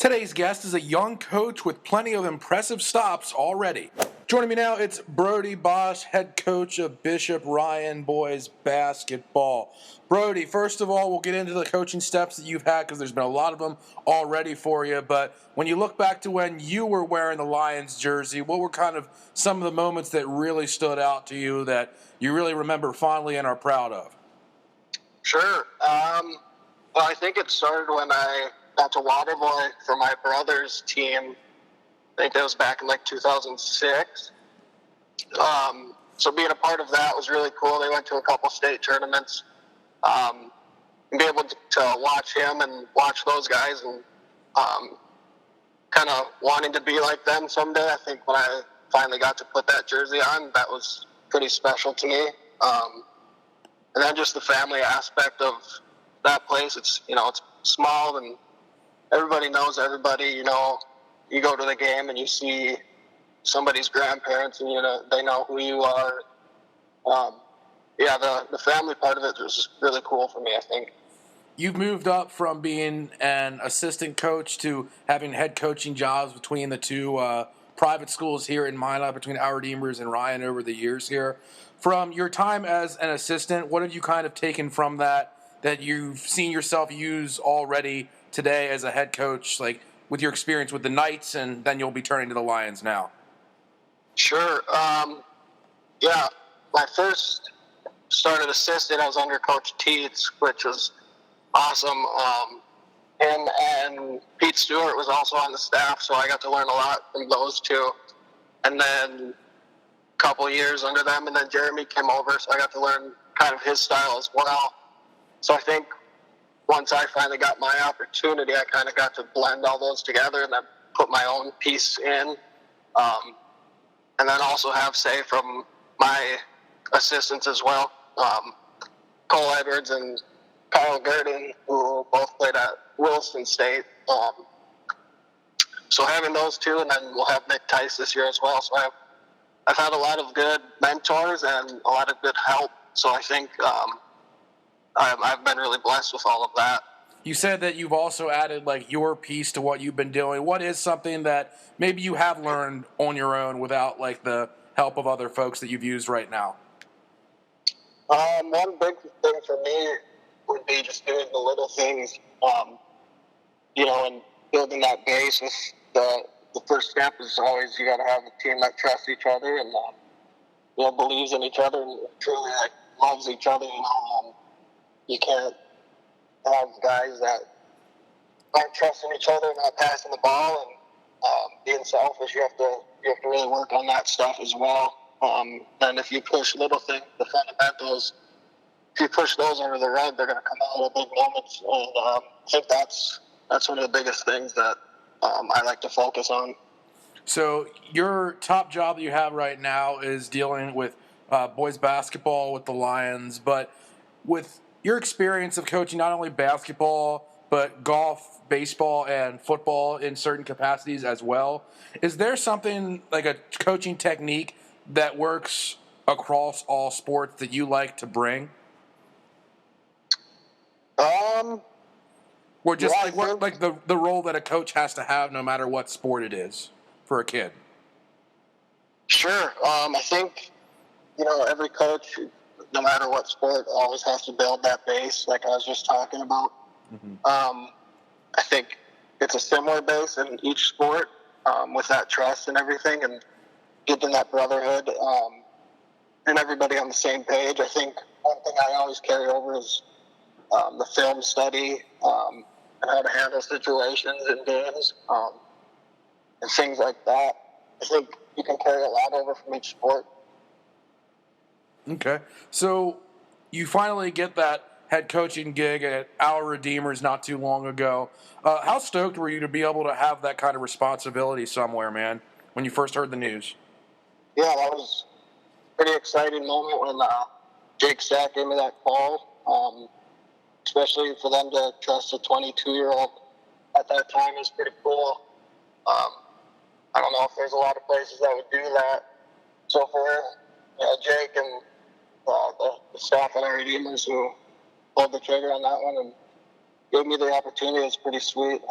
Today's guest is a young coach with plenty of impressive stops already. Joining me now, it's Brody Bosch, head coach of Bishop Ryan boys basketball. Brody, first of all, we'll get into the coaching steps that you've had because there's been a lot of them already for you. But when you look back to when you were wearing the Lions jersey, what were kind of some of the moments that really stood out to you that you really remember fondly and are proud of? Sure. Well, I think it started when I got to Waterboy for my brother's team. I think that was back in like 2006. So being a part of that was really cool. They went to a couple state tournaments. And be able to watch him and watch those guys and kind of wanting to be like them someday. I think when I finally got to put that jersey on, that was pretty special to me. And then just the family aspect of that place. It's small and everybody knows everybody. You go to the game and you see somebody's grandparents and they know who you are. The family part of it was really cool for me, I think. You've moved up from being an assistant coach to having head coaching jobs between the two private schools here in Minot, between Our Redeemers and Ryan over the years here. From your time as an assistant, what have you kind of taken from that you've seen yourself use already today as a head coach, like with your experience with the Knights, and then you'll be turning to the Lions now? Sure. My first started assistant, I was under Coach Teets, which was awesome. Him and Pete Stewart was also on the staff, so I got to learn a lot from those two. And then a couple years under them, and then Jeremy came over, so I got to learn kind of his style as well. So I think once I finally got my opportunity, I kind of got to blend all those together and then put my own piece in. And then also have say from my assistants as well. Cole Edwards and Kyle Gurdon, who both played at Wilson State. So having those two, and then we'll have Nick Tice this year as well. So I've had a lot of good mentors and a lot of good help. So I think I've been really blessed with all of that. You said that you've also added like your piece to what you've been doing. What is something that maybe you have learned on your own without like the help of other folks that you've used right now? One big thing for me would be just doing the little things, and building that base. With the first step is always you got to have a team that trusts each other and believes in each other and truly loves each other. You can't have guys that aren't trusting each other, not passing the ball, and being selfish. You have to really work on that stuff as well. And if you push little things, the fundamentals, if you push those under the rug, they're going to come out at big moments. And I think that's one of the biggest things that I like to focus on. So your top job that you have right now is dealing with boys basketball with the Lions, but with your experience of coaching not only basketball, but golf, baseball, and football in certain capacities as well, is there something like a coaching technique that works across all sports that you like to bring? Or just the role that a coach has to have no matter what sport it is for a kid? Sure. I think, every coach, no matter what sport, always has to build that base like I was just talking about. Mm-hmm. I think it's a similar base in each sport with that trust and everything and getting that brotherhood and everybody on the same page. I think one thing I always carry over is the film study and how to handle situations in games and things like that. I think you can carry a lot over from each sport. Okay. So you finally get that head coaching gig at Our Redeemers not too long ago. How stoked were you to be able to have that kind of responsibility somewhere, man, when you first heard the news? Yeah, that was a pretty exciting moment when Jake Stack gave me that call. Especially for them to trust a 22-year-old at that time is pretty cool. I don't know if there's a lot of places that would do that. So for Jake and the staff at Our Redeemers who pulled the trigger on that one and gave me the opportunity, it's pretty sweet.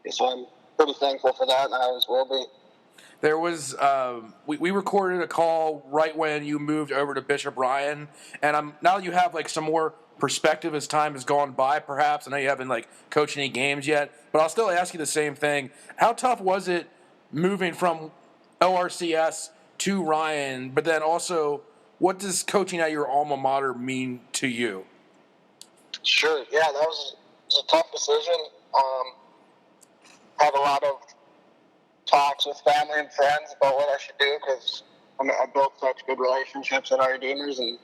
So I'm pretty thankful for that, and I always will be. There was we recorded a call right when you moved over to Bishop Ryan, and now you have like some more perspective as time has gone by. Perhaps I know you haven't like coached any games yet, but I'll still ask you the same thing. How tough was it moving from ORCS to Ryan? But then also, what does coaching at your alma mater mean to you? Sure, yeah, that was a tough decision. Had a lot of talks with family and friends about what I should do because I built such good relationships at our Redeemers, and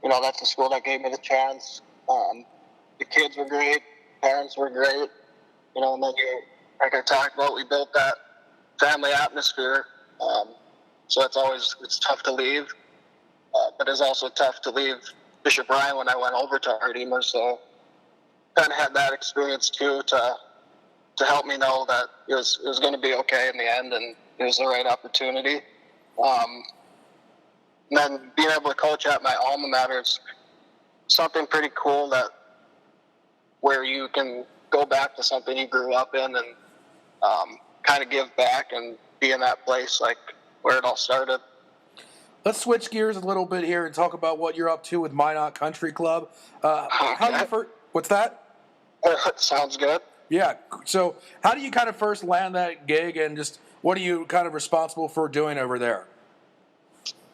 that's the school that gave me the chance. The kids were great, parents were great, and then like I talked about, we built that family atmosphere. So it's tough to leave, but it's also tough to leave Bishop Ryan when I went over to our Redeemers. So kind of had that experience too to help me know that it was going to be okay in the end, and it was the right opportunity. And then being able to coach at my alma mater is something pretty cool where you can go back to something you grew up in and kind of give back and be in that place like where it all started. Let's switch gears a little bit here and talk about what you're up to with Minot Country Club. What's that? Sounds good. Yeah. So how do you kind of first land that gig, and just what are you kind of responsible for doing over there?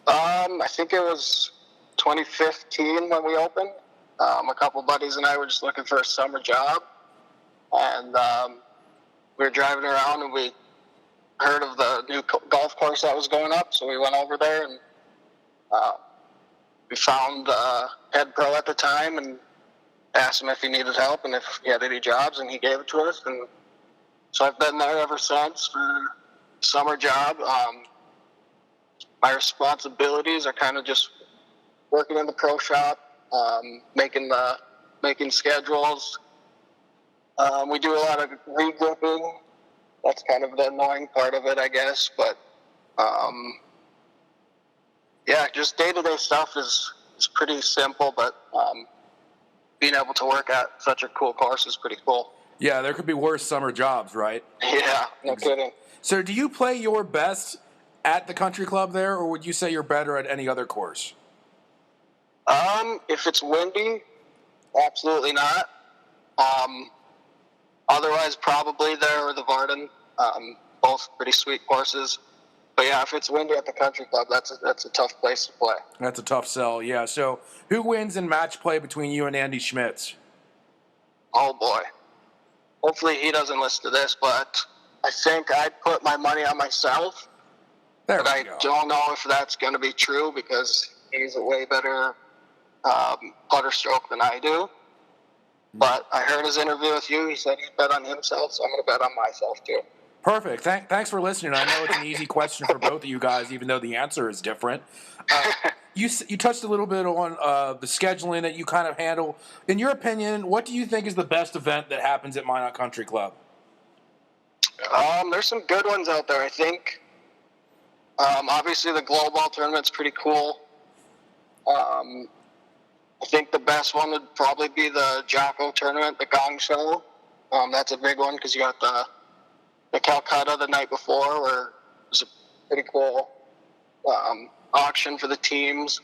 I think it was 2015 when we opened. A couple buddies and I were just looking for a summer job, and we were driving around and we heard of the new golf course that was going up, so we went over there and we found the head pro at the time and asked him if he needed help and if he had any jobs, and he gave it to us. And so I've been there ever since for a summer job. My responsibilities are kind of just working in the pro shop, making schedules. We do a lot of regripping. That's kind of the annoying part of it, I guess. But just day-to-day stuff is pretty simple, but being able to work at such a cool course is pretty cool. Yeah, there could be worse summer jobs, right? Yeah, no kidding. So do you play your best at the country club there, or would you say you're better at any other course? If it's windy, absolutely not. Otherwise, probably there or the Varden. Both pretty sweet courses. But yeah, if it's windy at the country club, that's a tough place to play. That's a tough sell, yeah. So who wins in match play between you and Andy Schmitz? Oh boy. Hopefully he doesn't listen to this, but I think I'd put my money on myself. There but we I go. don't know if that's going to be true because he's a way better putter stroke than I do. But I heard his interview with you. He said he'd bet on himself, so I'm going to bet on myself too. Perfect. Thanks for listening. I know it's an easy question for both of you guys, even though the answer is different. You touched a little bit on the scheduling that you kind of handle. In your opinion, what do you think is the best event that happens at Minot Country Club? There's some good ones out there, I think. Obviously, the Glow Ball tournament's pretty cool. I think the best one would probably be the Jocko tournament, the Gong Show. That's a big one because you got the Calcutta the night before, where it was a pretty cool auction for the teams.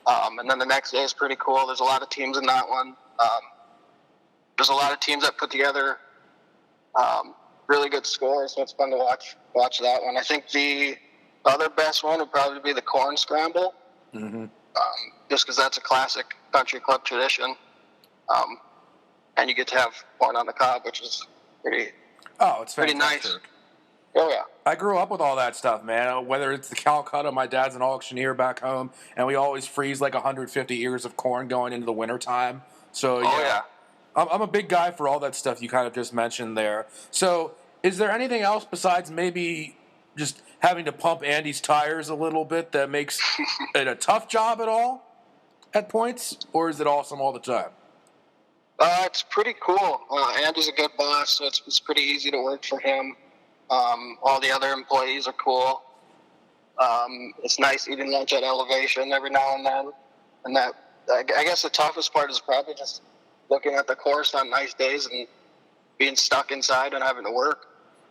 And then the next day is pretty cool. There's a lot of teams in that one. There's a lot of teams that put together really good scores, so it's fun to watch that one. I think the other best one would probably be the Corn Scramble, just because that's a classic country club tradition. And you get to have corn on the cob, which is pretty it's pretty fantastic. nice. Oh, yeah. I grew up with all that stuff, man. Whether it's the Calcutta, my dad's an auctioneer back home, and we always freeze like 150 ears of corn going into the wintertime. So, yeah. I'm a big guy for all that stuff you kind of just mentioned there. So, is there anything else besides maybe just having to pump Andy's tires a little bit that makes it a tough job at all at points, or is it awesome all the time? It's pretty cool. Andy's a good boss, so it's pretty easy to work for him. All the other employees are cool. It's nice eating lunch at Elevation every now and then. And I guess the toughest part is probably just looking at the course on nice days and being stuck inside and having to work.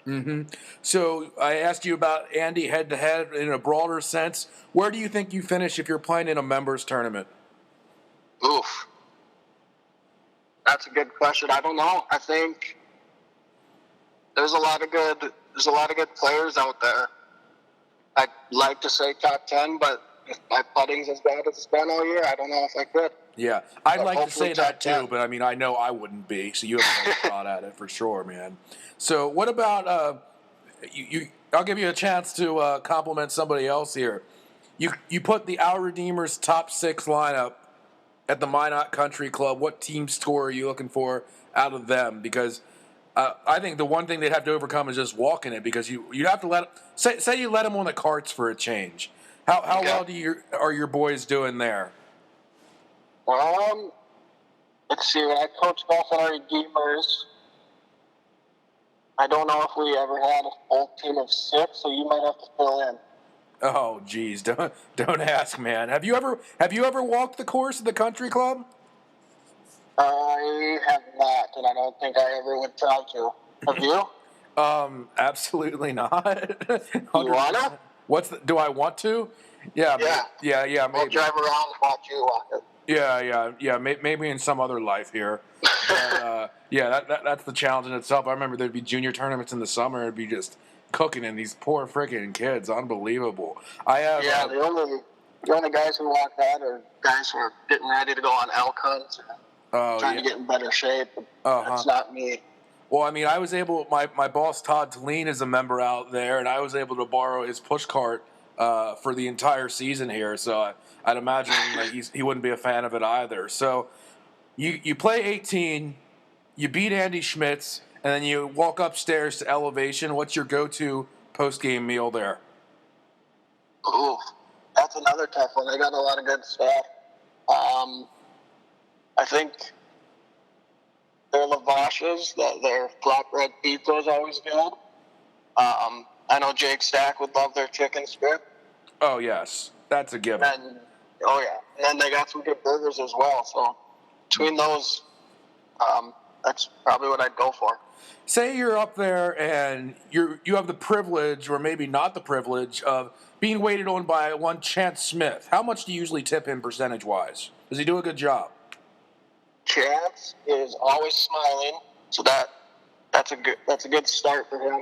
Mm-hmm. So I asked you about Andy head-to-head in a broader sense. Where do you think you finish if you're playing in a members tournament? Oof. That's a good question. I don't know. I think there's a lot of good players out there. I'd like to say top 10, but if my putting's as bad as it's been all year, I don't know if I could. Yeah, I'd But like to say that too, 10. but I mean, I know I wouldn't be, so you have no shot at it for sure, man. So what about I'll give you a chance to compliment somebody else here. You put the Our Redeemers top 6 lineup at the Minot Country Club. What team score are you looking for out of them? Because I think the one thing they'd have to overcome is just walking it, because you have to say you let them on the carts for a change. How well are your boys doing there? Let's see. When I coached golf at our Redeemers, I don't know if we ever had a full team of 6, so you might have to fill in. Oh, geez, don't ask, man. Have you ever walked the course at the country club? I have not, and I don't think I ever would try to. Have you? Absolutely not. You wanna? Do I want to? Yeah. Yeah. Maybe. We'll drive around and watch you walk it. Yeah. Maybe in some other life here. But, that's the challenge in itself. I remember there'd be junior tournaments in the summer. It'd be just cooking in these poor freaking kids. Unbelievable. The only guys who walk that are guys who are getting ready to go on elk hunts, trying to get in better shape. That's not me. Well, I mean, I was able. My boss Todd Tleen is a member out there, and I was able to borrow his push cart for the entire season here. So I'd imagine he wouldn't be a fan of it either. So you play 18, you beat Andy Schmitz, and then you walk upstairs to Elevation. What's your go-to post-game meal there? Ooh, that's another tough one. They got a lot of good stuff. I think their lavaches, their flatbread pizza is always good. I know Jake Stack would love their chicken strip. Oh, yes. That's a given. And then they got some good burgers as well. So between those, that's probably what I'd go for. Say you're up there and you have the privilege, or maybe not the privilege, of being waited on by one Chance Smith. How much do you usually tip him percentage-wise? Does he do a good job? Chance is always smiling, so that's a good start for him.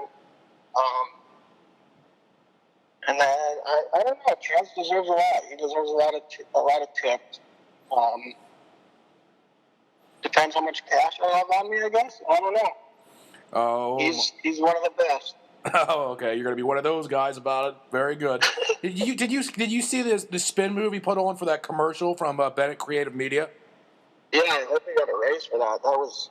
And then I don't know. Chance deserves a lot. He deserves a lot of tips. Depends how much cash I have on me, I guess. I don't know. Oh, he's one of the best. Oh, okay. You're gonna be one of those guys about it. Very good. Did you see the spin move he put on for that commercial from Bennett Creative Media? Yeah, I hope he got a raise for that. That was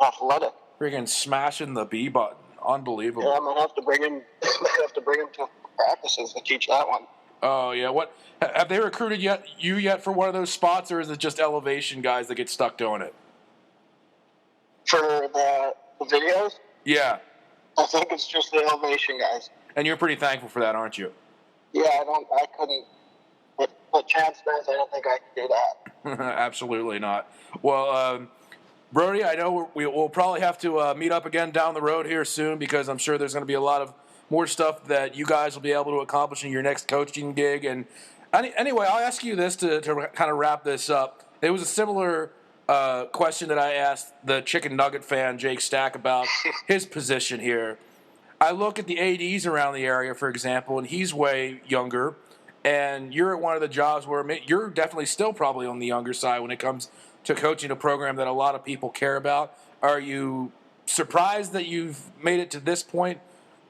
athletic. Freaking smashing the B button. Unbelievable. Yeah, I'm gonna have to bring him. To practices to teach that one. Oh yeah. What have they recruited yet for one of those spots, or is it just Elevation guys that get stuck doing it? For the videos? Yeah. I think it's just the Elevation guys. And you're pretty thankful for that, aren't you? Yeah, I couldn't. What Chance does, I don't think I can do that. Absolutely not. Well, Brody, I know we'll probably have to meet up again down the road here soon, because I'm sure there's going to be a lot of more stuff that you guys will be able to accomplish in your next coaching gig. And anyway, I'll ask you this to kind of wrap this up. It was a similar question that I asked the Chicken Nugget fan, Jake Stack, about his position here. I look at the ADs around the area, for example, and he's way younger. And you're at one of the jobs where you're definitely still probably on the younger side when it comes to coaching a program that a lot of people care about. Are you surprised that you've made it to this point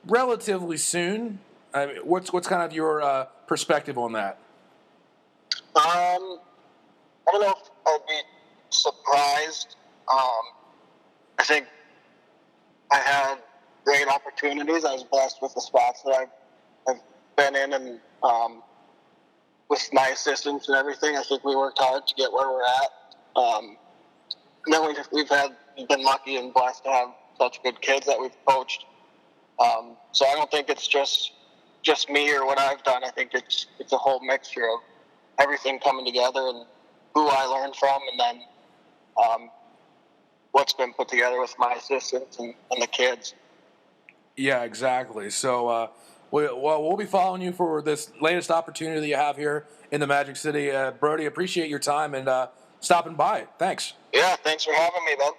relatively soon? I mean, what's kind of your perspective on that? I don't know if I'd be surprised. I think I had great opportunities. I was blessed with the spots that I've been in, and with my assistants and everything, I think we worked hard to get where we're at. And then we've been lucky and blessed to have such good kids that we've coached. So I don't think it's just me or what I've done. I think it's a whole mixture of everything coming together and who I learned from, and then what's been put together with my assistants and the kids. Yeah, exactly. So we'll be following you for this latest opportunity that you have here in the Magic City. Brody, appreciate your time and stopping by. Thanks. Yeah, thanks for having me, man.